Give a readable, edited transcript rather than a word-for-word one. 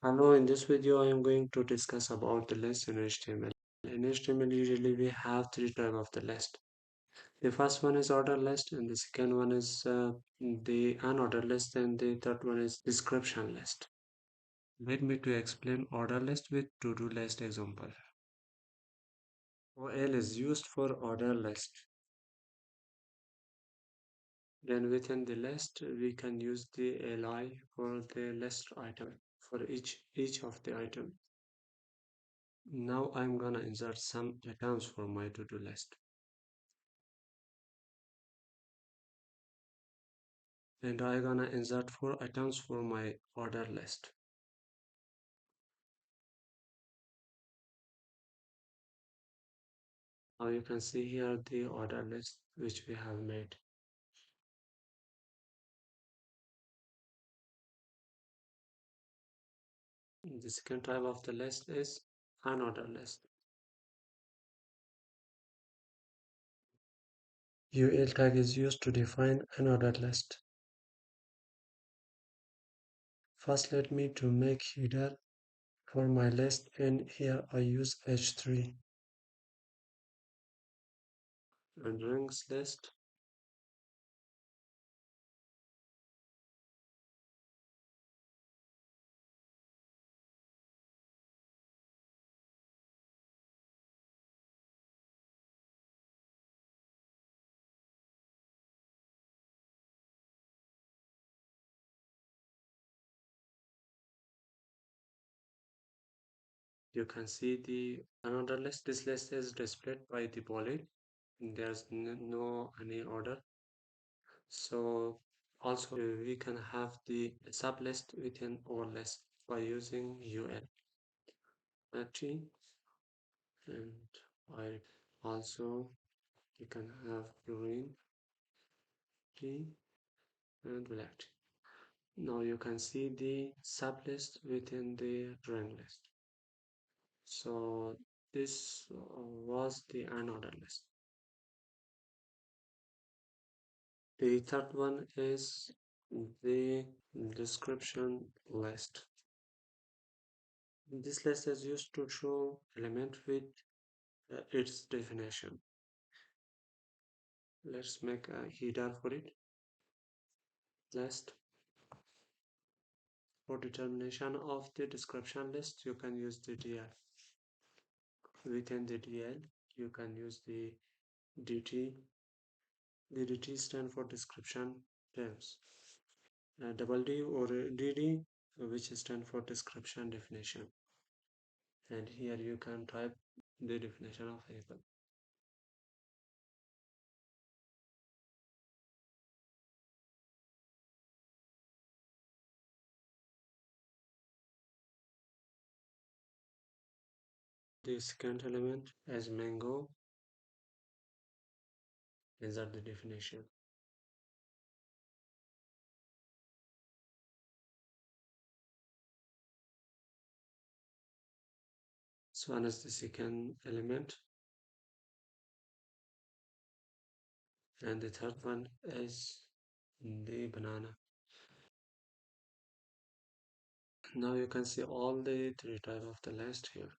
Hello, in this video I am going to discuss about the list in HTML. In HTML usually we have three types of the list. The first one is order list and the second one is the unordered list and the third one is description list. Let me to explain order list with to-do list example. OL is used for order list. Then within the list we can use the li for the list item for each of the item. Now I'm gonna insert some items for my to-do list. And I'm gonna insert 4 items for my order list. Now you can see here the order list which we have made. The second type of the list is unordered list. UL tag is used to define an ordered list. First let me to make header for my list, and here I use h3 and ranks list. You can see the unordered list. This list is displayed by the bullet. There's no any order. So also we can have the sublist within our list by using ul actually, and I also you can have green tea and black tea. Now you can see the sublist within the drawing list. So this was the unordered list. The third one is the description list. This list is used to show element with its definition. Let's make a header for it. List. For determination of the description list, you can use the DL. Within the DL, you can use the DT. The DT stand for description terms. Double D or DD, which stand for description definition. And here you can type the definition of vehicle. The second element as mango, insert the definition. So one is the second element, and the third one is the banana. Now you can see all the three types of the list here.